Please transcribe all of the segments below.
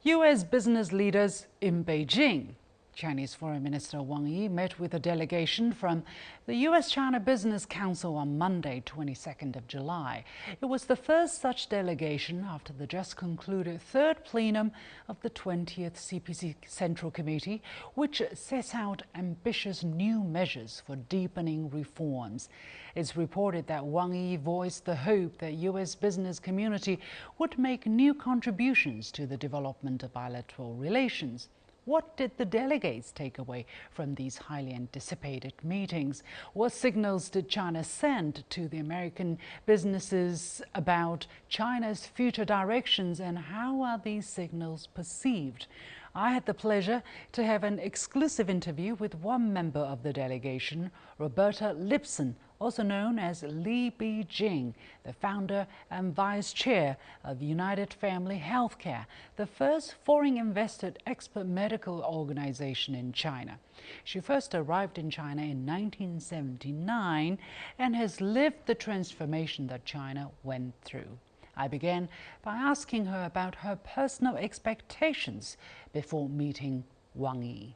U.S. business leaders in Beijing. Chinese Foreign Minister Wang Yi met with a delegation from the U.S. China Business Council on Monday, 22nd of July. It was the first such delegation after the just concluded third plenum of the 20th CPC Central Committee, which sets out ambitious new measures for deepening reforms. It's reported that Wang Yi voiced the hope that U.S. business community would make new contributions to the development of bilateral relations. What did the delegates take away from these highly anticipated meetings? What signals did China send to the American businesses about China's future directions, and how are these signals perceived? I had the pleasure to have an exclusive interview with one member of the delegation, Roberta Lipson, also known as Li Beijing, the founder and vice chair of United Family Healthcare, the first foreign invested expert medical organization in China. She first arrived in China in 1979 and has lived the transformation that China went through. I began by asking her about her personal expectations before meeting Wang Yi.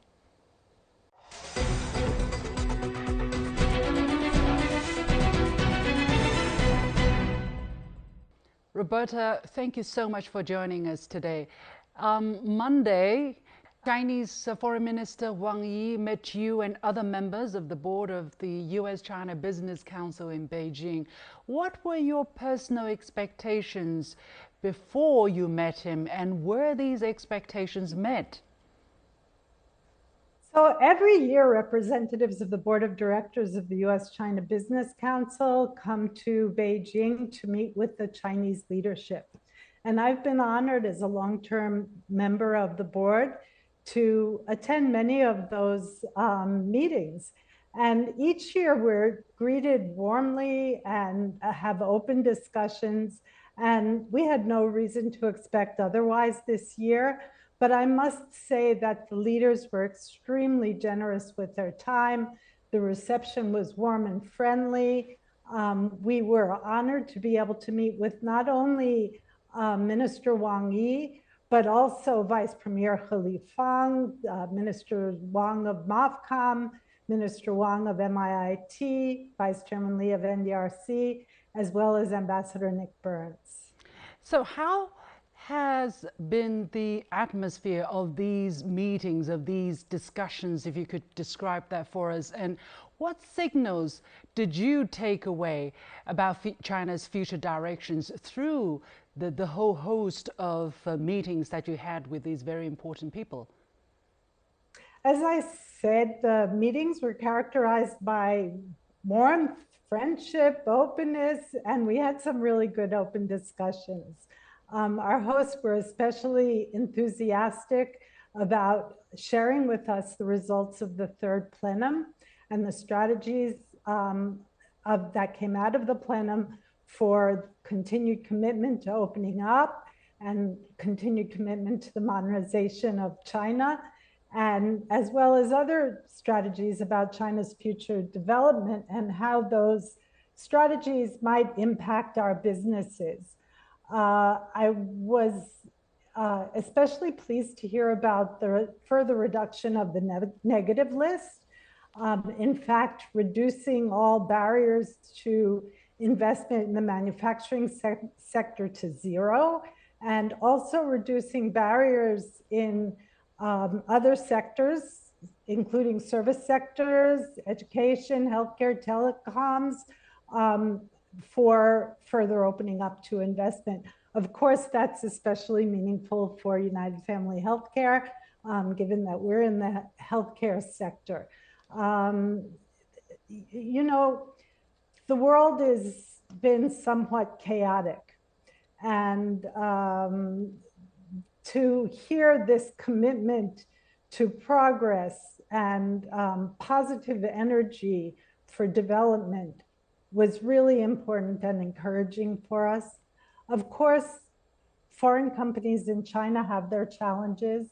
Roberta, thank you so much for joining us today. Monday, Chinese Foreign Minister Wang Yi met you and other members of the board of the U.S. China Business Council in Beijing. What were your personal expectations before you met him, and were these expectations met? So every year, representatives of the board of directors of the U.S. China Business Council come to Beijing to meet with the Chinese leadership. And I've been honored as a long-term member of the board to attend many of those meetings. And each year we're greeted warmly and have open discussions. And we had no reason to expect otherwise this year. But I must say that the leaders were extremely generous with their time. The reception was warm and friendly. We were honored to be able to meet with not only Minister Wang Yi, but also Vice Premier He Lifang, Minister Wang of MOFCOM, Minister Wang of MIIT, Vice Chairman Li of NDRC, as well as Ambassador Nick Burns. So how has been the atmosphere of these meetings, of these discussions, if you could describe that for us? And what signals did you take away about China's future directions through the whole host of meetings that you had with these very important people? As I said, the meetings were characterized by warmth, friendship, openness, and we had some really good open discussions. Our hosts were especially enthusiastic about sharing with us the results of the third plenum and the strategies that came out of the plenum for continued commitment to opening up and continued commitment to the modernization of China, and as well as other strategies about China's future development and how those strategies might impact our businesses. I was especially pleased to hear about the further reduction of the negative list. In fact, reducing all barriers to investment in the manufacturing sector to zero, and also reducing barriers in other sectors, including service sectors, education, healthcare, telecoms, for further opening up to investment. Of course, that's especially meaningful for United Family Healthcare, given that we're in the healthcare sector. You know, the world has been somewhat chaotic, and to hear this commitment to progress and positive energy for development was really important and encouraging for us. Of course, foreign companies in China have their challenges,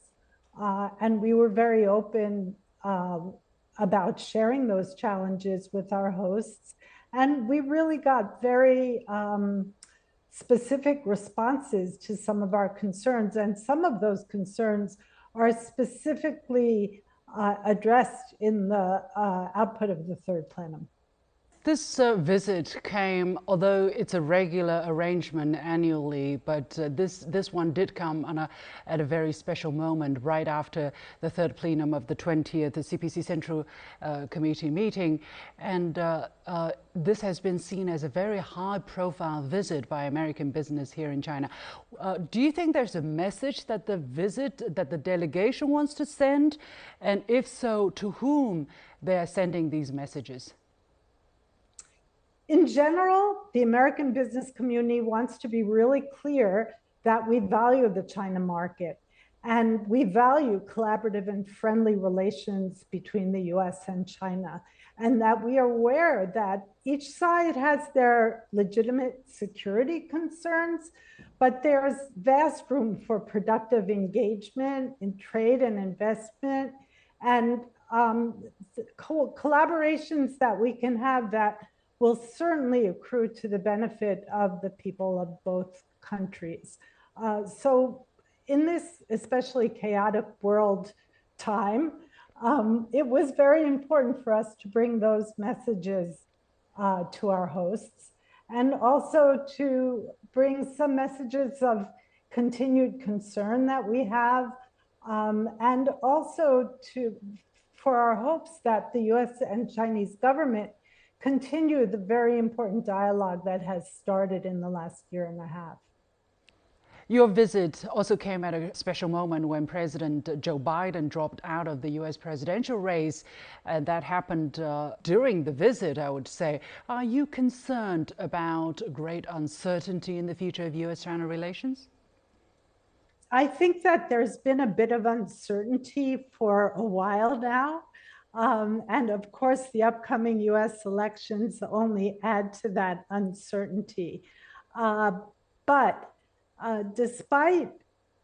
and we were very open about sharing those challenges with our hosts. And we really got very specific responses to some of our concerns, and some of those concerns are specifically addressed in the output of the third plenum. This visit came, although it's a regular arrangement annually, but this one did come at a very special moment right after the third plenum of the 20th the CPC Central Committee meeting. And this has been seen as a very high-profile visit by American business here in China. Do you think there's a message that the delegation wants to send? And if so, to whom they are sending these messages? In general, the American business community wants to be really clear that we value the China market and we value collaborative and friendly relations between the US and China, and that we are aware that each side has their legitimate security concerns, but there's vast room for productive engagement in trade and investment, and collaborations that we can have that will certainly accrue to the benefit of the people of both countries. So in this especially chaotic world time, it was very important for us to bring those messages to our hosts, and also to bring some messages of continued concern that we have, and also for our hopes that the US and Chinese government continue the very important dialogue that has started in the last year and a half. Your visit also came at a special moment when President Joe Biden dropped out of the U.S. presidential race. And that happened during the visit, I would say. Are you concerned about great uncertainty in the future of U.S.-China relations? I think that there's been a bit of uncertainty for a while now. And of course, the upcoming US elections only add to that uncertainty. But despite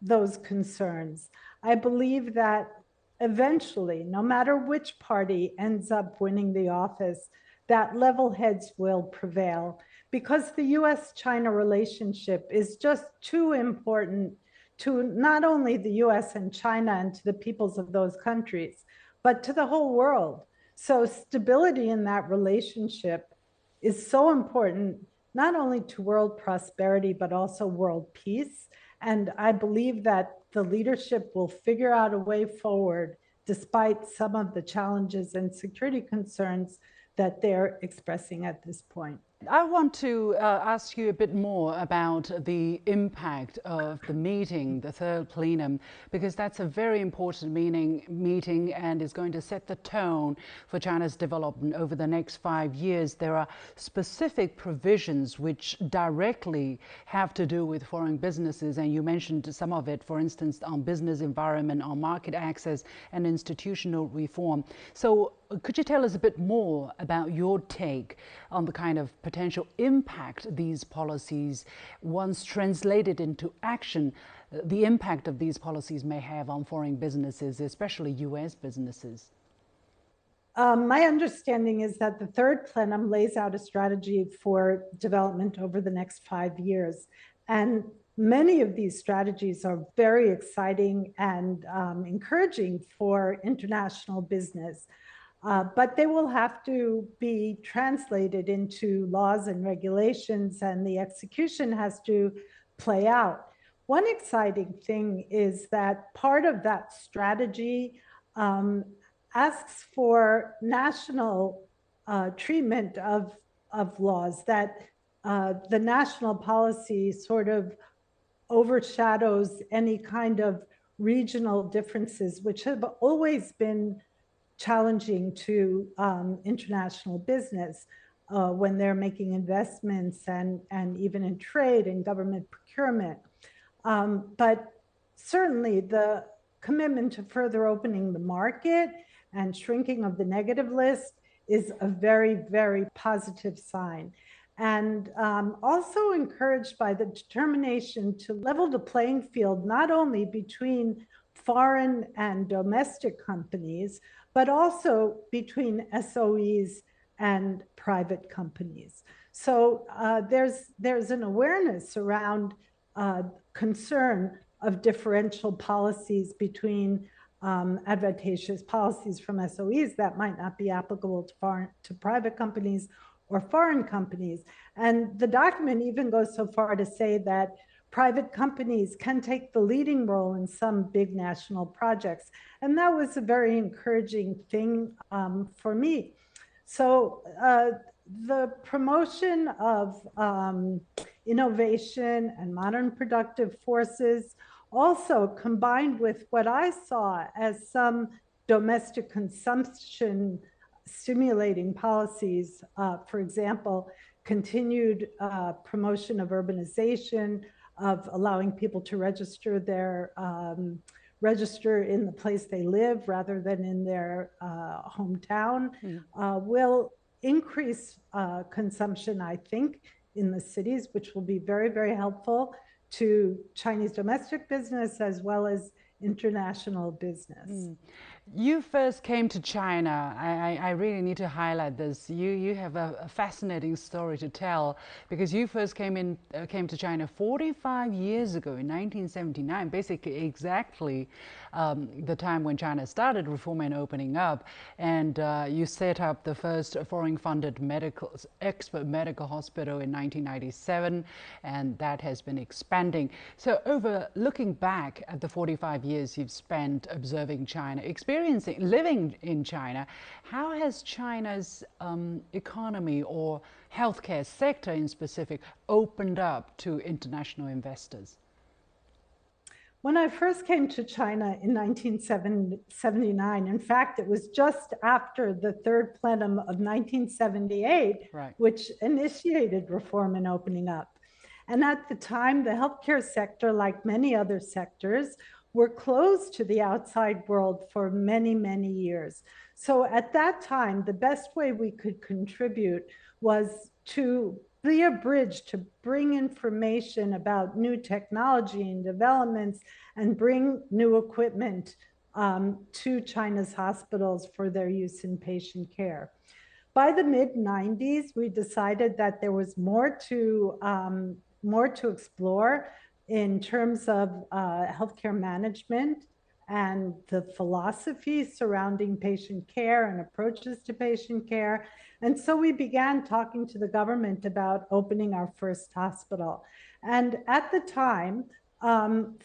those concerns, I believe that eventually, no matter which party ends up winning the office, that level heads will prevail, because the US-China relationship is just too important to not only the US and China and to the peoples of those countries, but to the whole world. So stability in that relationship is so important, not only to world prosperity, but also world peace. And I believe that the leadership will figure out a way forward, despite some of the challenges and security concerns that they're expressing at this point. I want to ask you a bit more about the impact of the meeting, the third plenum, because that's a very important meeting and is going to set the tone for China's development over the next 5 years. There are specific provisions which directly have to do with foreign businesses, and you mentioned some of it, for instance, on business environment, on market access and institutional reform. So could you tell us a bit more about your take on the kind of potential impact these policies, once translated into action, the impact of these policies may have on foreign businesses, especially US businesses? My understanding is that the third plenum lays out a strategy for development over the next 5 years. And many of these strategies are very exciting and encouraging for international business. But they will have to be translated into laws and regulations, and the execution has to play out. One exciting thing is that part of that strategy asks for national treatment of laws, that the national policy sort of overshadows any kind of regional differences, which have always been challenging to international business when they're making investments and even in trade and government procurement. But certainly the commitment to further opening the market and shrinking of the negative list is a very, very positive sign. And also encouraged by the determination to level the playing field, not only between foreign and domestic companies, but also between SOEs and private companies. So there's an awareness around concern of differential policies between advantageous policies from SOEs that might not be applicable to private companies or foreign companies. And the document even goes so far to say that private companies can take the leading role in some big national projects. And that was a very encouraging thing for me. So the promotion of innovation and modern productive forces also combined with what I saw as some domestic consumption stimulating policies, for example, continued promotion of urbanization, of allowing people to register in the place they live rather than in their hometown, will increase consumption, I think, in the cities, which will be very, very helpful to Chinese domestic business as well as international business. You first came to China. I really need to highlight this. You have a fascinating story to tell because you first came to China 45 years ago in 1979, basically exactly the time when China started reform and opening up. And you set up the first foreign-funded expert medical hospital in 1997, and that has been expanding. So looking back at the 45 years you've spent observing China, living in China, how has China's economy or healthcare sector in specific opened up to international investors? When I first came to China in 1979, in fact, it was just after the third plenum of 1978, which initiated reform and opening up. And at the time, the healthcare sector, like many other sectors, were closed to the outside world for many, many years. So at that time, the best way we could contribute was to be a bridge to bring information about new technology and developments and bring new equipment to China's hospitals for their use in patient care. By the mid-90s, we decided that there was more to explore in terms of healthcare management and the philosophy surrounding patient care and approaches to patient care. And so we began talking to the government about opening our first hospital. And at the time,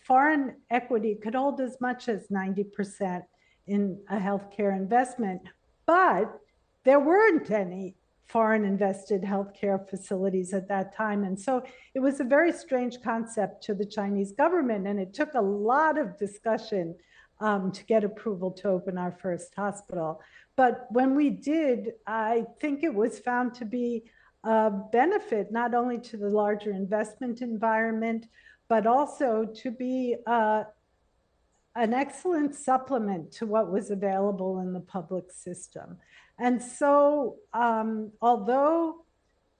foreign equity could hold as much as 90% in a healthcare investment, but there weren't any foreign invested healthcare facilities at that time. And so it was a very strange concept to the Chinese government. And it took a lot of discussion to get approval to open our first hospital. But when we did, I think it was found to be a benefit, not only to the larger investment environment, but also to be an excellent supplement to what was available in the public system. And so, although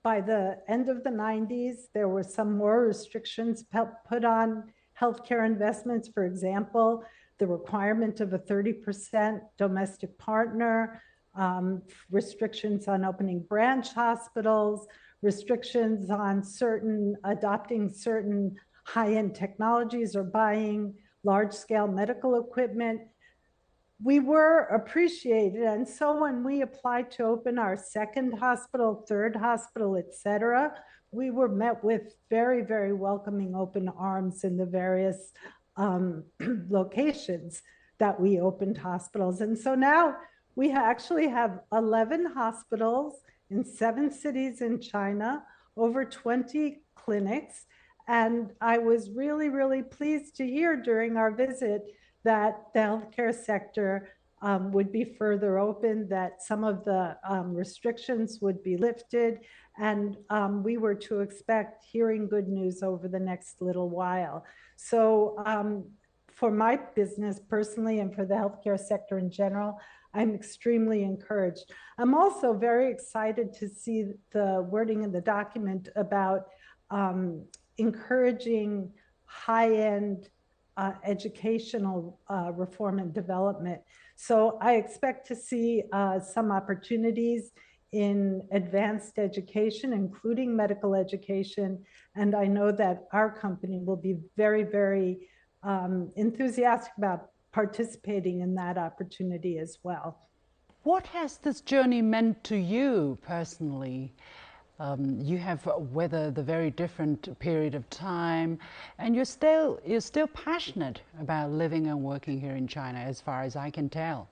by the end of the 90s, there were some more restrictions put on healthcare investments, for example, the requirement of a 30% domestic partner, restrictions on opening branch hospitals, restrictions on adopting certain high-end technologies or buying large-scale medical equipment, we were appreciated. And so when we applied to open our second hospital, third hospital, et cetera, we were met with very, very welcoming open arms in the various locations that we opened hospitals. And so now we actually have 11 hospitals in 7 cities in China, over 20 clinics. And I was really, really pleased to hear during our visit that the healthcare sector would be further open, that some of the restrictions would be lifted, and we were to expect hearing good news over the next little while. So for my business personally and for the healthcare sector in general, I'm extremely encouraged. I'm also very excited to see the wording in the document about encouraging high-end educational reform and development. So I expect to see some opportunities in advanced education, including medical education. And I know that our company will be very, very enthusiastic about participating in that opportunity as well. What has this journey meant to you personally? You have weathered a very different period of time, and you're still passionate about living and working here in China, as far as I can tell.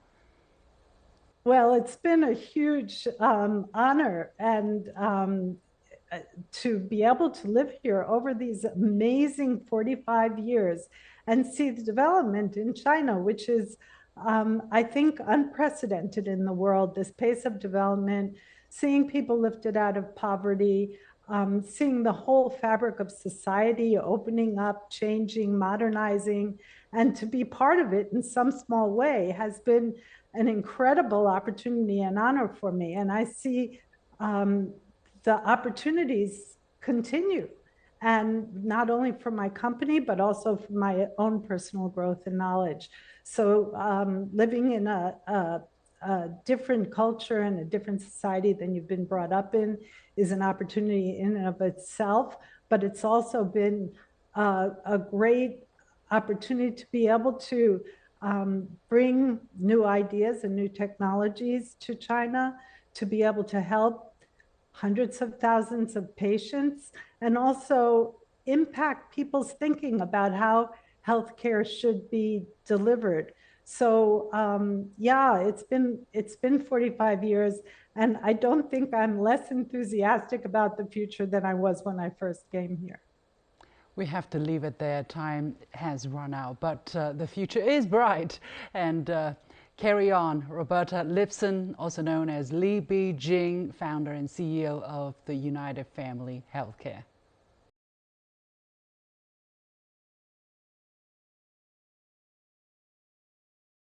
Well, it's been a huge honor and to be able to live here over these amazing 45 years and see the development in China, which is, I think, unprecedented in the world, this pace of development, seeing people lifted out of poverty, seeing the whole fabric of society opening up, changing, modernizing, and to be part of it in some small way has been an incredible opportunity and honor for me. And I see the opportunities continue, and not only for my company, but also for my own personal growth and knowledge. So living in a different culture and a different society than you've been brought up in is an opportunity in and of itself, but it's also been a great opportunity to be able to bring new ideas and new technologies to China, to be able to help hundreds of thousands of patients, and also impact people's thinking about how healthcare should be delivered. So yeah, it's been 45 years, and I don't think I'm less enthusiastic about the future than I was when I first came here. We have to leave it there. Time has run out, but the future is bright. And carry on. Roberta Lipson, also known as Li Beijing, founder and CEO of the United Family Healthcare.